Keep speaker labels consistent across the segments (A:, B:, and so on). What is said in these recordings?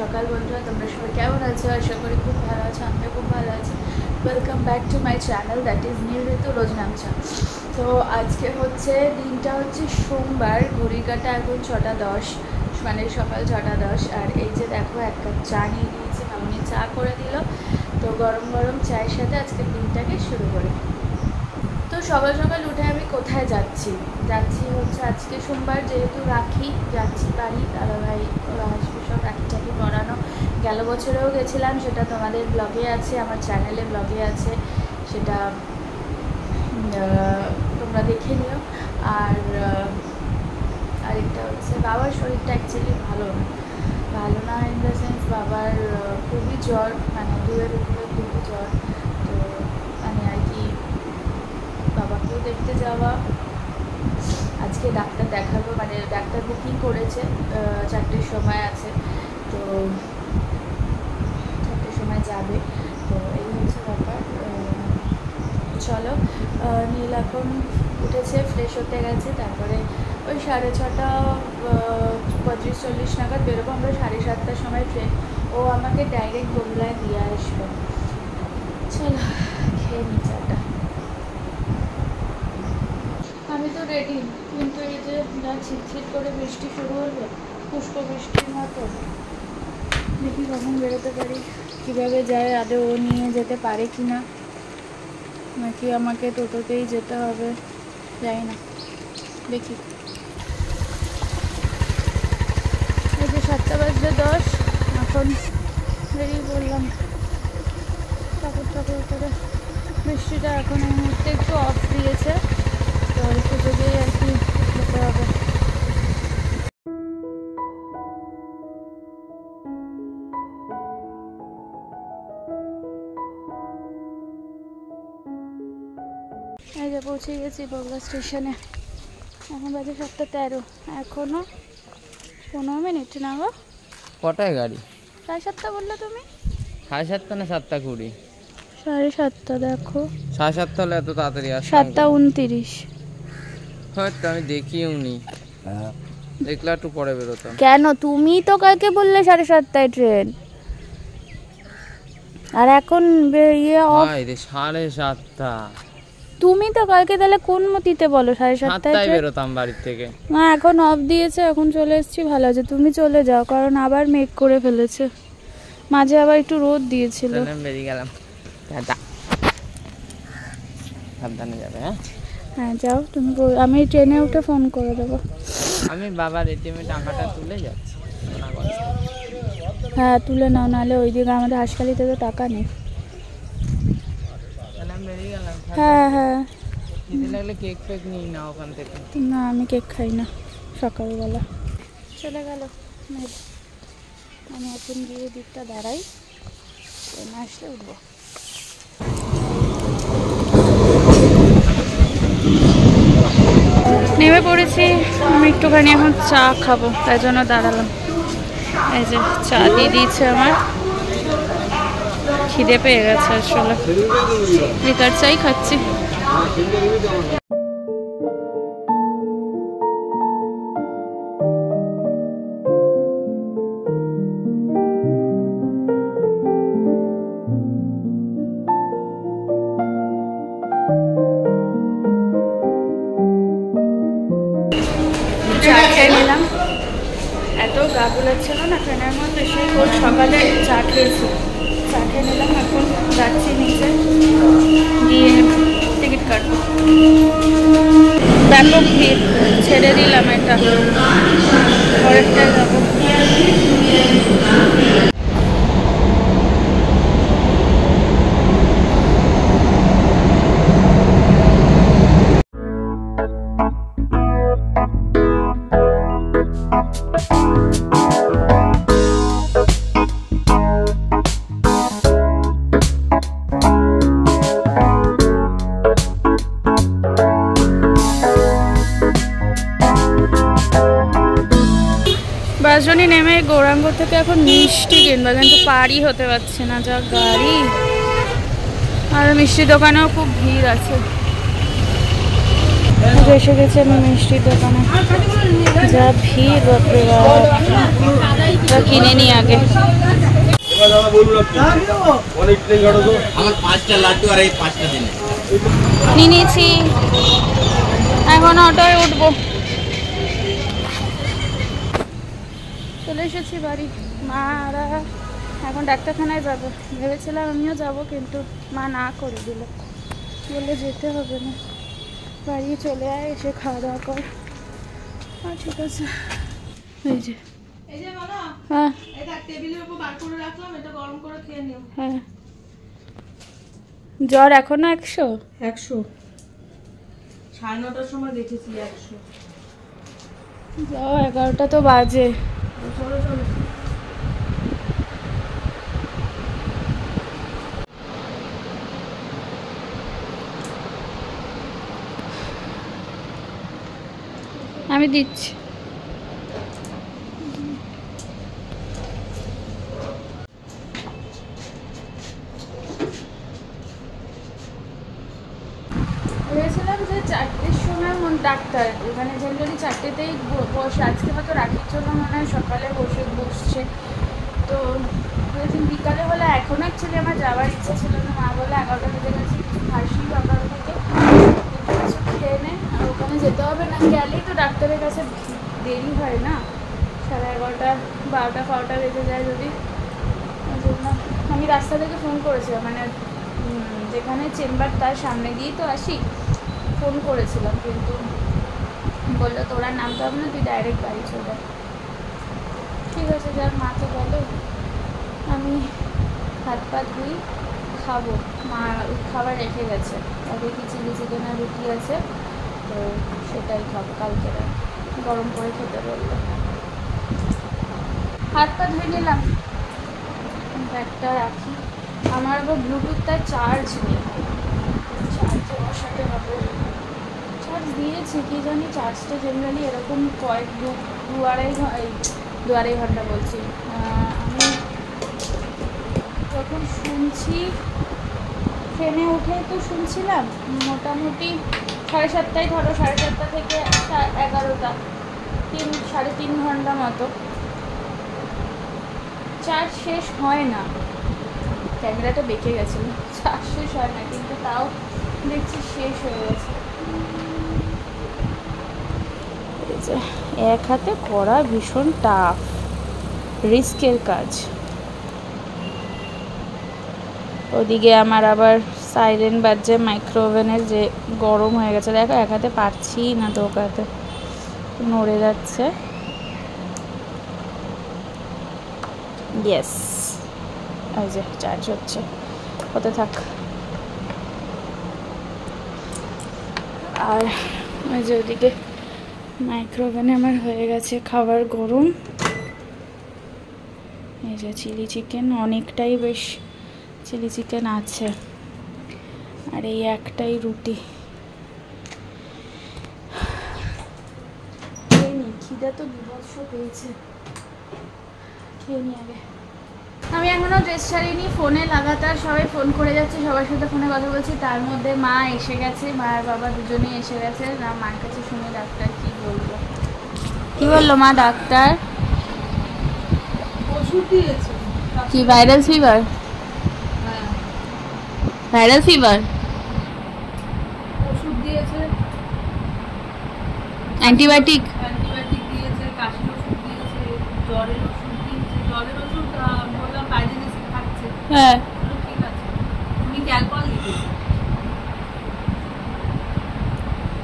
A: সকাল বন্ধুরা, তোমরা সবাই কেমন আছো? আশা করি খুব ভালো আছো, আমিও খুব ভালো আছি। Welcome back to my channel, that is new Ritu rose নামছা। তো আজকে হচ্ছে দিনটা হচ্ছে সোমবার, ঘড়ি কাটা এখন 6:10, মানে সকাল 6:10। আর এই যে দেখো এক কাপ চা নিয়ে দিয়েছি, মামনি চা করে দিল। তো গরম গরম চায়ের সাথে আজকের দিনটাকে শুরু করি। তো সকাল সকাল উঠে আমি কোথায় যাচ্ছি হচ্ছে আজকে সোমবার, যেহেতু রাখি যাচ্ছি বাড়ি। দাদাভাই ওরা আসবে, সব রাখি টাখি পরানো। গেল বছরেও গেছিলাম, সেটা তোমাদের ব্লগে আছে, আমার চ্যানেলে ব্লগে আছে, সেটা তোমরা দেখে নিও। আর আরেকটা হচ্ছে বাবার শরীরটা অ্যাকচুয়ালি ভালো না ইন দ্য সেন্স বাবার খুবই জ্বর, মানে দুয়ের উপরে খুবই জ্বর। তো মানে আর কি বাবাকেও দেখতে যাওয়া, আজকে ডাক্তার দেখাবো, মানে ডাক্তার বুকিং করেছে, 4টের সময় আছে, তো 4টের সময় যাবে। তো এই হচ্ছে ব্যাপার। চলো, নীল এখন উঠেছে, ফ্রেশ হতে গেছে, তারপরে ওই 6:30-40 নাগাদ বেরোবো আমরা। 7:30টার সময় ট্রেন, ও আমাকে ডাইরেক্ট বোমলায় দিয়ে আসবে। চলো খেয়ে নি চাটা। আমি তো রেডি, কিন্তু এই যে যা ছিটছিট করে বৃষ্টি শুরু হলো, পুষ্প বৃষ্টির মতো, দেখি কখন বেরোতে পারি, কীভাবে যায়, আদৌ ও নিয়ে যেতে পারে কি না, নাকি আমাকে টোটোতেই যেতে হবে, যাই না, দেখি। এই যে 7:10, এখন বেরিয়ে পড়লাম ঠাকুর করে। বৃষ্টিটা এখন এই মুহূর্তে একটু অফ দিয়েছে, তো একটু যদি আর কি যেতে হবে। এই যে পৌঁছে গেছি বগুড়া স্টেশনে, এখন বাজে 7:13, এখনো 15 মিনিট না গো।
B: কটায় গাড়ি?
A: 7:30 বললে তুমি?
B: 7:30 না 7:20?
A: 7:30 দেখো।
B: 7:30 হলে এত তাড়াতাড়ি আসবে?
A: 7:29
B: হয়তো আমি দেখিও নি, দেখলে একটু পরে বেরোতাম।
A: কেন? তুমি তো কালকে বললে 7:30টায় ট্রেন, আর এখন ইয়ে অফ।
B: ভাই রে 7:30,
A: তুমি তো কালকে তাহলে কোন মতিতে বলো 7:30টায়
B: বেরোতাম বাড়ির থেকে।
A: না, এখন অফ দিয়েছে, এখন চলে এসেছি, ভালো আছে। তুমি চলে যাও, কারণ আবার মেঘ করে ফেলেছে, মাঝে আবার একটু রোদ দিয়েছিল।
B: বেরিয়ে গেলাম, সাবধানে যাবে।
A: হ্যাঁ যাও তুমি, আমি ট্রেনে উঠে ফোন করে দেবো।
B: আমি বাবার এটিএম এ টাকাটা তুলে যাচ্ছি।
A: হ্যাঁ তুলে নাও, নাহলে ওইদিকে আমাদের হাসখালিতে তো টাকা নেই। হ্যাঁ হ্যাঁ,
B: লাগলে কেক ফেক নিই না ওখান থেকে।
A: না আমি কেক খাই না, সকালবেলা চলে গেল। আমি এখন গিয়ে দিকটা দাঁড়াই, ট্রেন আসলে উঠবো। নেমে পড়েছি, আমি একটুখানি এখন চা খাবো, তাই জন্য দাঁড়ালাম। এই যে চা দিয়ে দিয়েছে, আমার খিদে পেয়ে গেছে আসলে, লিকার চাই খাচ্ছি। চা খেয়ে নিলাম, এত গা গুলাচ্ছিল না ট্রেনের মধ্যে, সেই রোজ সকালে চা খেয়েছি। চা খেয়ে নিলাম, এখন যাচ্ছি নিচে গিয়ে টিকিট কাটবো। ব্যাপক ভিড়, ছেড়ে দিলাম এটা, পরেরটায় যাবো। বাসজনই নেমে গৌরাঙ্গ থেকে এখন মিষ্টি কিনবা, কিন্তু পারই হতে পারছে না, যা গাড়ি। আর মিষ্টি দোকানেও খুব ভিড় আছে। মাত্র এসে গেছে আমি মিষ্টির দোকানে, যা ভিড় বাপরে বাপ। কিনে নি আগে।
C: আমার 5টা লাড্ডু আর এই 5টা দিন
A: নিয়েছি, এখন অটোয় উঠবো। চলে এসেছি বাড়ি। মারা এখন ডাক্তারখানায় যাবে, ভেবেছিলাম আমিও যাব, কিন্তু মা না করে দিল, বলে যেতে হবে না, বাড়ি চলে আয়, এসে খাওয়া দাওয়া কর। ঠিক আছে। এই যে হ্যাঁ টেবিলের উপর বার করে রাখলাম, এটা গরম করে খেয়ে নিও। হ্যাঁ জ্বর এখনো 100
D: 9:30টার সময় দেখেছি 100।
A: যাও 11টা তো বাজে।
D: চলো চলো।
A: আমি দিচ্ছি। ভেবেছিলাম যে 4টের সময় ডাক্তার, মানে জেনারেলি 4টেতেই বসে, আজকে হয়তো রাখির জন্য মনে হয় সকালে বসছে, তো ভেবেছিলাম বিকালে হলে। এখনও অ্যাকচুয়ালি আমার যাওয়ার ইচ্ছা ছিল না, মা বলে 11টা বেজে গেছে, কিছু খাসি সকাল থেকে, কিছু খেয়ে নে, আর ওখানে যেতে হবে না, গেলেই তো ডাক্তারের কাছে দেরি হয় না, 11:30 12টা বেজে যায় যদি। ওই জন্য আমি রাস্তা থেকে ফোন করেছিলাম, মানে যেখানে চেম্বার তার সামনে দিয়েই তো আসি, ফোন করেছিলাম, কিন্তু বললো তোরা নামতে হবে না, তুই ডাইরেক্ট বাড়ি চলে। ঠিক আছে যাক, মা তো বলো, আমি হাত পা ধুই, খাবো। মা খাবার রেখে গেছে, আগে কি চিলি চিকেন আর রুটি আছে, তো সেটাই খাবো, কালকে গরম করে খেতে বললো। হাত পা ধুয়ে নিলাম, ব্যাগটা রাখি। আমার আবার ব্লুটুথটা চার্জ নেই, চার্জে বসাতে হবে। চার্জ দিয়েছি, কি জানি চার্জটা জেনারেলি এরকম দু আড়াই ঘন্টা বলছি। আমি যখন শুনছি ট্রেনে উঠে তো শুনছিলাম মোটামুটি 7:30, ধরো 7:30 থেকে 11টা, 3-3.5 ঘন্টা মতো। চার্জ শেষ হয় না, ক্যামেরাটা বেঁকে গেছিলো, চার্জ শেষ হয় না, কিন্তু তাও দেখছি শেষ হয়ে গেছে। এক হাতে করা ভীষণ টাফ, রিস্কের কাজ। ওদিকে আমার আবার সাইরেন বাজছে মাইক্রোওভেনের, যে গরম হয়ে গেছে। দেখো এক হাতে পারছি না, তো এক হাতে নড়ে যাচ্ছে। ইয়েস, এই যে চার্জ হচ্ছে, হতে থাক। আর ওই যে ওদিকে মাইক্রোওভেনে আমার হয়ে গেছে খাবার গরম। এই যে চিলি চিকেন, অনেকটাই বেশ চিলি চিকেন আছে, আর এই একটাই রুটি। খেয়ে নি, খিদে তো বিভৎস পেয়েছে, খেয়ে নি আগে। আমি এখনও ড্রেস ছাড়িনি, ফোনে লাগাতার সবাই ফোন করে যাচ্ছে, সবার সাথে ফোনে কথা বলছি, তার মধ্যে মা এসে গেছে, মা আর বাবা দুজনেই এসে গেছে। না মার কাছে শুনে ডাক্তার কি বললো, কি বললো মা ডাক্তার?
D: ওষুধ দিয়েছে।
A: কি ভাইরাল ফিভার?
D: হ্যাঁ
A: ভাইরাল ফিভার,
D: ওষুধ দিয়েছে,
A: অ্যান্টিবায়োটিক
D: দিয়েছে, কাশির ওষুধ দিয়েছে, জ্বরের ওষুধ দিয়েছে। জ্বরের ওষুধ বললাম পাইজেনেসিন খাচ্ছে।
A: হ্যাঁ,
D: ঠিক আছে, তুমি ক্যালপল লিখেছো?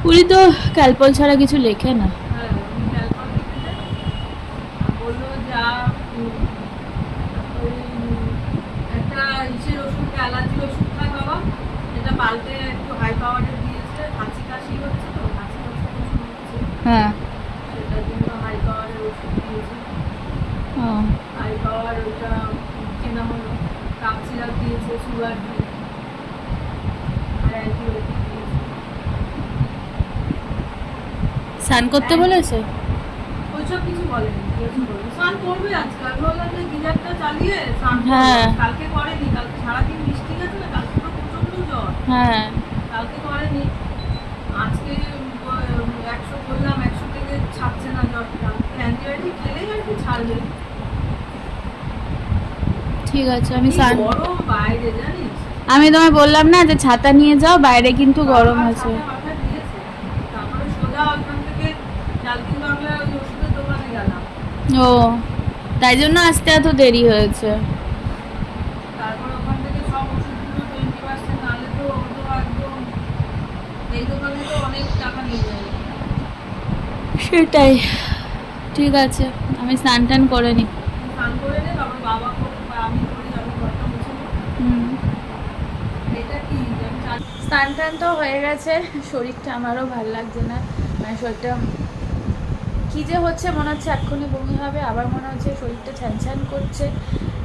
A: উনি তো ক্যালপল ছাড়া কিছু লেখে না।
D: হ্যাঁ উনি ক্যালপল লিখেছে, বললো যা ওই একটা ইসের ওষুধ, অ্যালার্জির ওষুধ খায় বাবা, এটা পাল্টে একটু হাই পাওয়ারের দিয়েছে, হাঁচি কাশি হচ্ছে তো, হাঁচি কাশি ওষুধ হচ্ছে,
A: হ্যাঁ,
D: সেটার জন্য হাই পাওয়ারের ওষুধ দিয়েছে।
A: ও
D: হাই পাওয়ার ওটা কেনা হলো, কাপ সিরাপ দিয়েছে, সুগার দিয়ে, আর অ্যান্টিবায়োটিক দিয়েছে।
A: স্নান করতে বলেছে?
D: ওইসব কিছু বলেনি, স্নান করবে আজকাল, বললাম যে গিজারটা চালিয়ে স্নান করবে।
A: হ্যাঁ।
D: কালকে করেনি, কালকে সারাদিন বৃষ্টি গেছে না, কালকে তো প্রচন্ড জ্বর,
A: হ্যাঁ,
D: কালকে করেনি। আজকে
A: ঠিক আছে আমি স্নান
D: গরম বাইরে জানিস
A: আমি তোমায় বললাম না যে ছাতা নিয়ে যাও, বাইরে কিন্তু গরম আছে।
D: মাথা দিয়েছে তারপরে সোজা ওখান থেকে ডালকিন বাংলা ওষুধের দোকানে গেলাম
A: ও তাই জন্য আসতে এত দেরি হয়েছে।
D: তারপর ওখান থেকে সব ওষুধগুলো 20% নালে তো একদম এই দোকানে তো অনেক টাকা নিয়ে যায়।
A: সেটাই, ঠিক আছে আমি স্নান টান করে নি।
D: স্নান করে নে, তারপর বাবা বা আমি করি, আমি ঘরটা মুছে নেব। এটা কি
A: স্নান টান তো হয়ে গেছে, শরীরটা আমারও ভালো লাগছে না, মানে শরীরটা কী যে হচ্ছে মনে হচ্ছে এক্ষুনি বমি হবে, আবার মনে হচ্ছে শরীরটা ছ্যান করছে।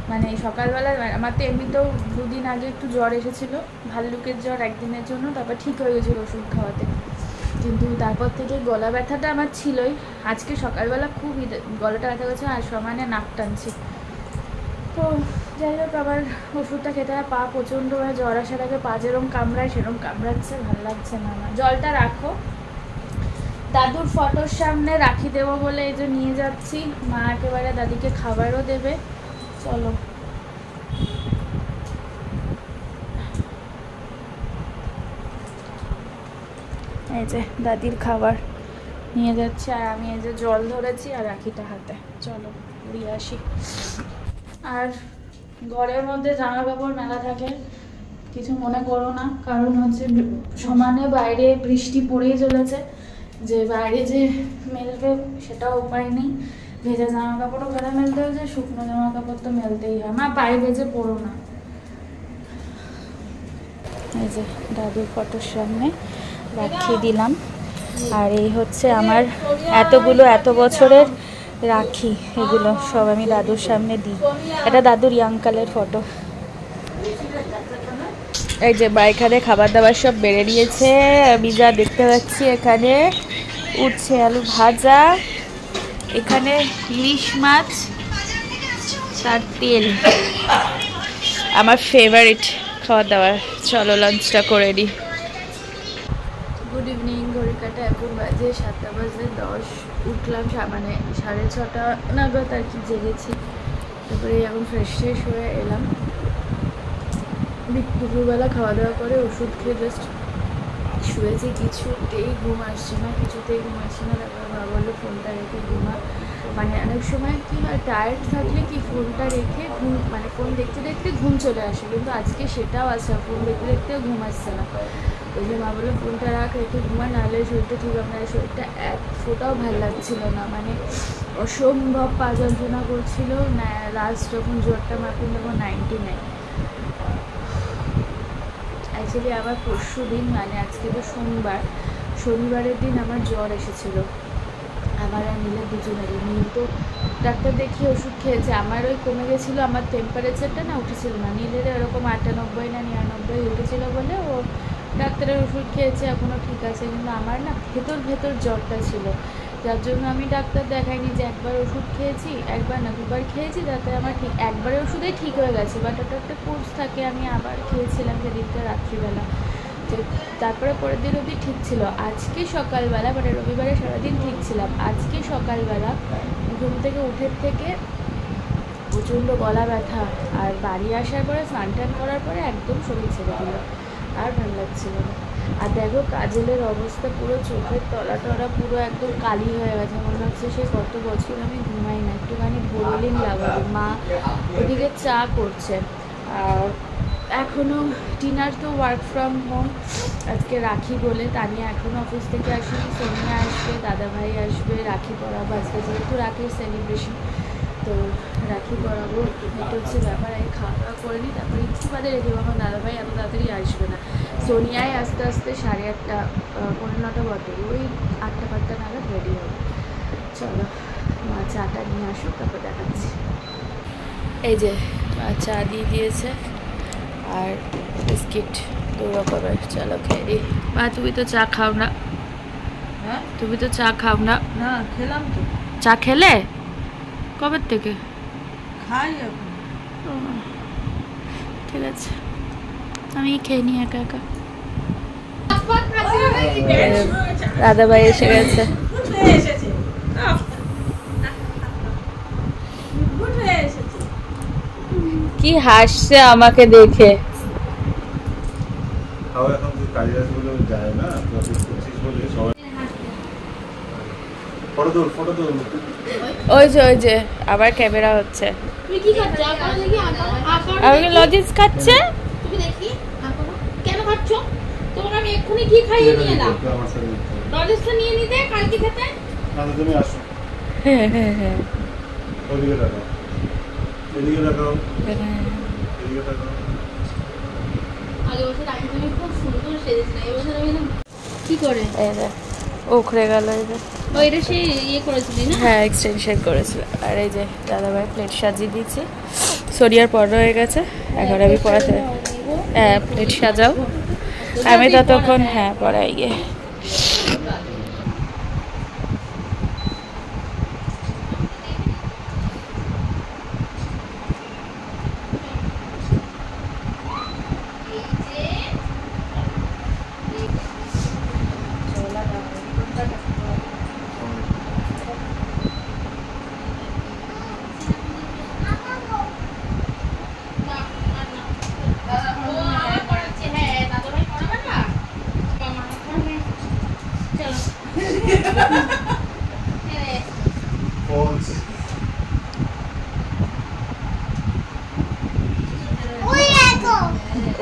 A: মানে সকালবেলা আমার তো এমনিতেও 2 দিন আগে একটু জ্বর এসেছিলো, ভাল্লুকের জ্বর একদিনের জন্য, তারপর ঠিক হয়ে গেছিলো ওষুধ খাওয়াতে। কিন্তু তারপর থেকে গলা ব্যথাটা আমার ছিলই, আজকে সকালবেলা খুব গলাটা ব্যথা করছে আর সমানে নাক টানছে। তো যাই হোক আবার ওষুধটা খেতে হয়, পা প্রচণ্ড জ্বর আসার আগে পা যেরকম কামড়ায় সেরকম কামড়াচ্ছে, ভালো লাগছে না আমার। জলটা রাখো, দাদুর ফটোর সামনে রাখি দেবো বলে এই যে নিয়ে যাচ্ছি, মা একেবারে দাদিকে খাবারও দেবে। চলো এই যে দাদির খাবার নিয়ে যাচ্ছে, আর আমি এই যে জল ধরেছি আর রাখিটা হাতে। চলো ঘুরিয়ে আসি। আর ঘরের মধ্যে জামা কাপড় মেলা থাকে, কিছু মনে করো না, কারণ হচ্ছে সমানে বাইরে বৃষ্টি পড়েই চলেছে, যে বাইরে যে মেলবে সেটাও উপায় নেই। ভেজা জামা কাপড়ও ঘরে মেলতে হয়েছে, শুকনো জামা কাপড় তো মেলতেই হয়। মা পায়ে ভেজে পড়ো না। এই যে দাদুর ফটোর সামনে রাখিয়ে দিলাম, আর এই হচ্ছে আমার এত বছরের রাখি, এগুলো সব আমি দাদুর সামনে দিই। এটা দাদুর ইয়াংকালের ফটো। এই যে এখানে খাবার দাবার সব বেড়ে দিয়েছে, আমি যা দেখতে পাচ্ছি এখানে উঠছে আলু ভাজা, এখানে ইলিশ মাছ তার তেল, আমার ফেভারিট খাওয়া দাওয়ার। চলো লাঞ্চটা করে নিই। গুড ইভিনিং, ঘড়ি কাটা এখন বাজে 7:10। উঠলাম মানে 6:30 নাগাদ আর কি, জেগেছি। তারপরে এখন ফ্রেশ হয়ে এলাম, দুপুরবেলা খাওয়া দাওয়া করে ওষুধ খেয়ে জাস্ট শুয়েছি, কিছুতেই ঘুম আসছে না। তারপরে বাবা বললো ফোনটা রেখে ঘুমা। মানে অনেক সময় কী হয়, টায়ার্ড থাকলে কি ফোনটা রেখে ঘুম, মানে ফোন দেখতে দেখতে ঘুম চলে আসে, কিন্তু আজকে সেটাও আছে, ফোন দেখতে দেখতেও ঘুম আসছে না। ওই যে মা বললো ফোনটা রেখে ঘুমা, নাহলে শরীরটা ঠিক হবে না। শরীরটা এক ফোটাও ভালো লাগছিল না, মানে অসম্ভব পা যন্ত্রণা করছিল না। লাস্ট যখন জ্বরটা মাপেন তখন 99। অ্যাকচুয়ালি আমার পরশু দিন, মানে আজকে তো সোমবার, শনিবারের দিন আমার জ্বর এসেছিলো, আমার আর নীলের দুজনেরই। নীল তো ডাক্তার দেখিয়ে ওষুধ খেয়েছে, আমার ওই কমে গেছিলো, আমার টেম্পারেচারটা না উঠেছিল না, নীলের এরকম 98 না 99 উঠেছিল বলে ও ডাক্তারের ওষুধ খেয়েছে, এখনও ঠিক আছে। কিন্তু আমার না ভেতর জ্বরটা ছিল, যার জন্য আমি ডাক্তার দেখাইনি। যে একবার ওষুধ খেয়েছি, একবার না 2বার খেয়েছি, তাতে আমার ঠিক একবারের ওষুধেই ঠিক হয়ে গেছে, বাট ওটা একটা কোর্স থাকে। আমি আবার খেয়েছিলাম সেদিনটা রাত্রিবেলা, তো তারপরে পরের দিন অবধি ঠিক ছিল। আজকে সকালবেলা, মানে রবিবারে সারাদিন ঠিক ছিলাম, আজকে সকালবেলা ঘুম থেকে উঠে থেকে প্রচণ্ড গলা ব্যথা, আর বাড়ি আসার পরে স্নান টান করার পরে একদম শরীর ছেড়ে দিল, আর ভালো লাগছিল না। আর দেখো কাজলের অবস্থা, পুরো চোখের তলা পুরো একদম কালি হয়ে গেছে, মনে হচ্ছে সে কত বছর আমি ঘুমাই না। একটুখানি বোরোলিন লাগাবো। মা ওদিকে চা করছে, আর এখনও টিনার তো ওয়ার্ক ফ্রম হোম, আজকে রাখি বলে। তানিয়া এখনও অফিস থেকে আসেনি, সোনিয়া আসবে, দাদাভাই আসবে, রাখি পরাবো আজকে, যেহেতু রাখির সেলিব্রেশন, তো রাখি পরাবো। এটা হচ্ছে ব্যাপার। আমি খাওয়া দাওয়া করে নিই, তারপরে একটু বাদে রেখে দেবো, আমার দাদাভাই এত তাড়াতাড়ি আসবে না। সোনিয়ায় আস্তে আস্তে 8:30, 9:15 বটে, ওই 8টা নাগাদ রেডি হবে। চলো মা চাটা নিয়ে আসুক, তারপর দেখাচ্ছি। এই যে মা চা দিয়ে দিয়েছে আর বিস্কিট 2 রকমের। চলো খেয়ে দিই। মা তুমি তো চা খাও না।
D: হ্যাঁ,
A: তুমি তো চা খাও না।
D: না খেলাম তো।
A: চা খেলে কবে থেকে?
D: খাই এখন।
A: ঠিক আছে, আমি খেয়ে নিই একা একা। দাদাভাই এসে গেছে। কি হাসছে আমাকে দেখে।
E: এখন যে কাজগুলো যায় না বলে সবাই ফটো তুল
A: ওই যে আবার ক্যামেরা হচ্ছে।
F: তুমি কি খাচ্ছ?
A: আমি লজিস খাচ্ছে।
F: তুমি দেখি কেন খাচ্ছ? তোমাকে আমি এক্ষুনি কি খাইয়ে নিয়ে এলাম? লজিসটা নিয়ে নিতে কালকে খেতে।
E: না তুমি আসো। ওদিকে রাখো, এদিকে রাখো, এদিকে রাখো।
F: আগে বছর রাখি তুমি খুব সুন্দর সেজেছিলে, এই বছর আমি কি করে
A: উখড়ে গেল। এই যে
F: ও এটা সেই ইয়ে করেছিলি না?
A: হ্যাঁ, এক্সটেনশন করেছিল। আর এই যে দাদাভাই প্লেট সাজিয়ে দিয়েছি। সরিয়ার পর হয়ে গেছে, এখন আমি পড়াতে। হ্যাঁ, প্লেট সাজাও, আমি ততক্ষণ হ্যাঁ পড়াই গিয়ে।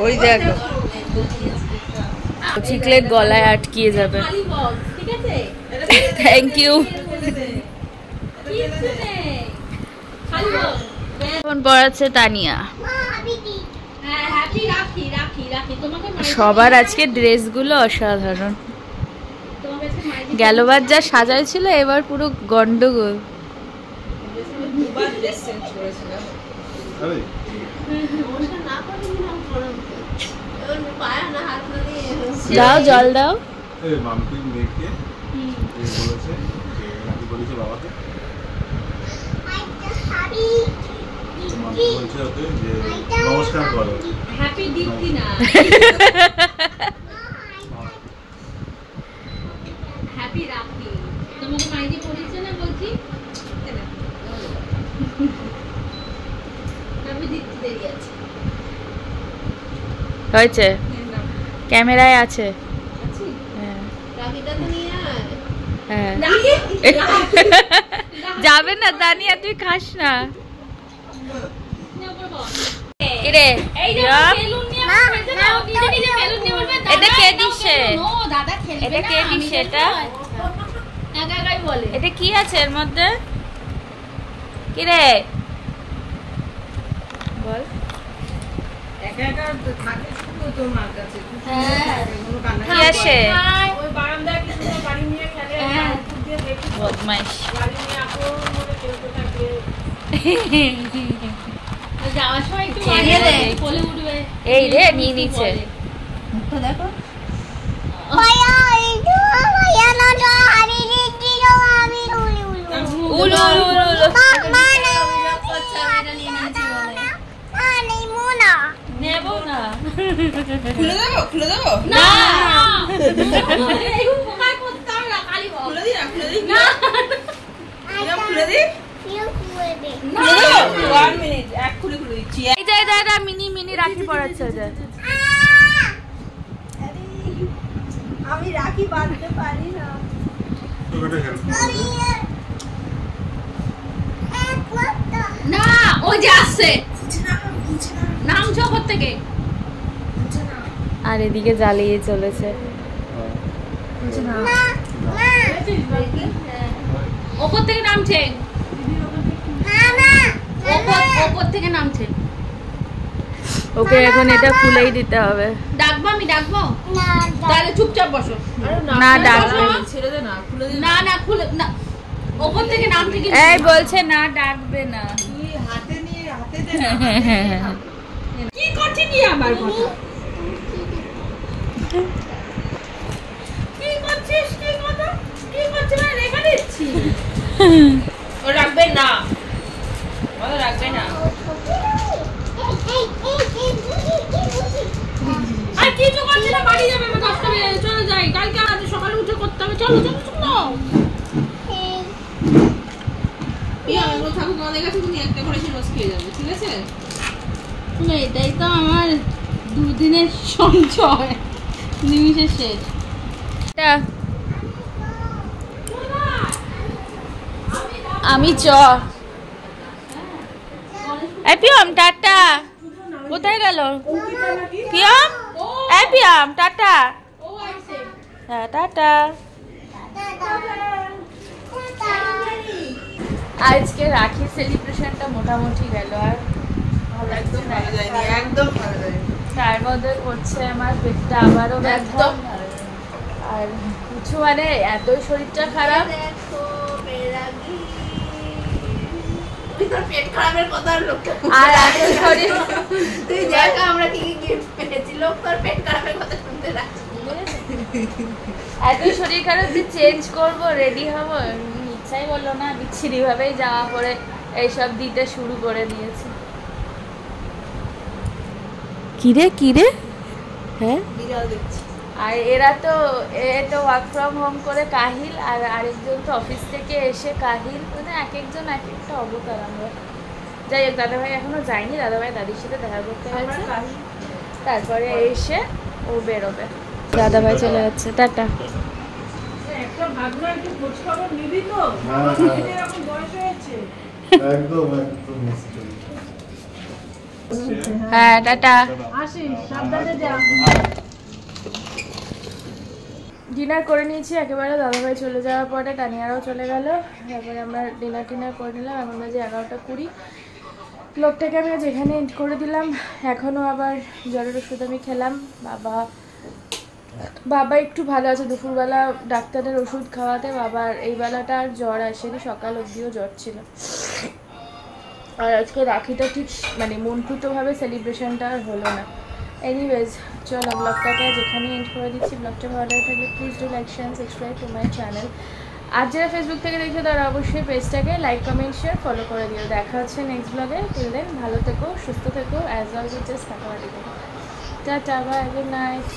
A: ওই দেখো চিকলেট গলায় আটকিয়ে যাবে।
F: ঠিক আছে,
A: থ্যাংক ইউ। এখন পড়াচ্ছে তানিয়া।
F: হ্যাঁ হ্যাপি রাখি রাখি রাখি তোমাকে
A: সবার আজকে ড্রেসগুলো অসাধারণ।
F: তোমাকে আজকে মাইজি
A: গেলবার যা সাজাইছিল এবার পুরো গন্ডগোল।
E: আরে
F: না করে নিলাম করো ওর পায়া না হাত না দিয়ে
A: দাও জল দাও।
E: এই মামকির মেয়েকে বলেছে যে নাকি বলেছে বাবাকে মামকি বলছে ওকে যে নমস্কার করো।
F: হ্যাপি দীপ্তি না হ্যাপি রাখি তোমাকে মাইজি পড়িয়েছে না বলছি হ্যাপি দীপ্তি দেরি আছে
A: হয়েছে, ক্যামেরায় আছে। হ্যাঁ
F: রাখিটা তো নিয়ে আয়
A: হ্যাঁ
F: রাখি
A: যাবে না তানিয়া, তুই খাস না। কিরে
F: এই যে বেলুন নিয়ে বলছে না ও নিজে নিজে বেলুন নিয়ে বলবে
A: এটা কে দিছে?
F: নো দাদা খেলবে
A: এটা কে দিছে? এটা
F: একা একাই বলে
A: এটা কি আছে এর মধ্যে? কিরে বল।
D: একা একা থাকে শুধু তোর মার কাছে
F: হ্যাঁ
D: কোনো কান্না
A: কি আছে?
D: ওই বারান্দায় কি সুন্দর গাড়ি নিয়ে খেলে
F: হ্যাঁ।
D: উপর দিয়ে দেখি
A: বদমাইশ।
D: গাড়ি নিয়ে আপন মনে খেলতে থাকে
F: যাওয়ার সময় একটু
A: খেয়ে
F: মারিয়ে দে
A: দে।
F: কোলে উঠবে
A: এই রে নিয়ে নিচ্ছে।
F: মুখটা দেখো
A: উলু উলু উলু উলু। নেবো না।
D: খুলে দেবো
A: না
F: এই পোকা করতে হবে না খালি বল
D: খুলে দিই না খুলে দিই
F: না
D: খুলে দিই
F: না
D: 1 মিনিট এক খুলে দিচ্ছি
A: এই যে দাদা মিনি মিনি রাখি পড়াচ্ছে ওই যে।
D: আমি রাখি বাঁধতে পারি না
E: তোকে হেল্প
F: না ওই যে আসছে নাম জগৎ থেকে
A: আর এদিকে জ্বালিয়ে চলেছে।
F: ওপর থেকে নামছে ওপর থেকে নামছে
A: ওকে এখন এটা খুলেই দিতে হবে।
F: ডাকবো আমি ডাকবো তাহলে চুপচাপ বসো
A: না ডাকবে
D: ছেড়ে দে না খুলে দিই
F: না না খুলে না ওপর থেকে নামছে কি
A: এই বলছে না ডাকবে না।
D: তুই হাতে নিয়ে হাতে দে না কি করছিস কি আমার কথা কি করছিস কি কথা কি করছিস না রেখে দিচ্ছি ও রাখবে না ও রাখবে না আর কিছু করছিস না বাড়ি যাবে আমি 10টা বেজে চলে যাই কালকে আজ সকালে উঠে করতে হবে চলো চলো চলো এই আমার থাকুক আমাদের কাছে তুমি একটা করে রোজ খেয়ে যাবে ঠিক আছে
F: এটাই তো আমার দুদিনের সঞ্চয়, নিমিষে শেষ।
A: আমি চ পিয়ম টাটা। কোথায় গেল পিয়ম? পিয়ম টাটা। হ্যাঁ টাটা। আজকে রাখি সেলিব্রেশনটা মোটামুটি গেল, আর ভালো লাগছে না,
D: একদম ভালো লাগে।
A: তার মধ্যে করছে আমার পেটটা আবারও ব্যথা, আর কিছু মানে এতই শরীরটা খারাপ।
D: পেট খারাপের কথা
A: আর এত শরীর
D: তুই দেখ আমরা কি কি গিফট পেয়েছি, লোক তোর পেট খারাপের কথা শুনতে রাখছি।
A: এতই শরীর খারাপ যে চেঞ্জ করব, রেডি হব, ইচ্ছাই বললো না, বিচ্ছিরি ভাবেই জামা পরে এইসব দিতে শুরু করে দিয়েছি। কিরে কিরে হ্যাঁ। আর এরা তো ওয়ার্ক ফ্রম হোম করে কাহিল, আর আরেকজন তো অফিস থেকে এসে কাহিল, মানে এক একজন এক একটা অবতার। আমরা যাই হোক, দাদাভাই এখনো যায়নি, দাদাভাই দাদির সাথে দেখা করতে গেছে, তারপরে এসে ও বেরোবে। দাদাভাই চলে যাচ্ছে, টাটা। হ্যাঁ টাটা। ডিনার করে নিয়েছি একেবারে, দাদাভাই চলে যাওয়ার পরে টানিয়ারাও চলে গেল, তারপরে আমরা ডিনার করে নিলাম। এখন বাজে 11:20। লোকটাকে আমি যেখানে এন্ড করে দিলাম, এখনও আবার জ্বরের ওষুধ আমি খেলাম। বাবা একটু ভালো আছে, দুপুরবেলা ডাক্তারের ওষুধ খাওয়াতে বাবার এই বেলাটা আর জ্বর আসেনি, সকাল অবধিও জ্বর ছিল। আর আজকে রাখিটা ঠিক মানে মনপুতভাবে সেলিব্রেশনটা আর হলো না। এনিওয়েজ চলো ব্লগটাকে যেখানে এন্ড করে দিচ্ছি। ব্লগটা ভালো লাগে থাকলে please do like share subscribe to my channel. আর যারা ফেসবুক থেকে দেখছো তারা অবশ্যই পেজটাকে লাইক কমেন্ট শেয়ার ফলো করে দিও। দেখা হচ্ছে নেক্সট ব্লগে। টিল দেন ভালো থেকো, সুস্থ থেকো, অ্যাজ অলওয়েজ জাস্ট টাটা বাড়ি থেকো। Tata bye, good night.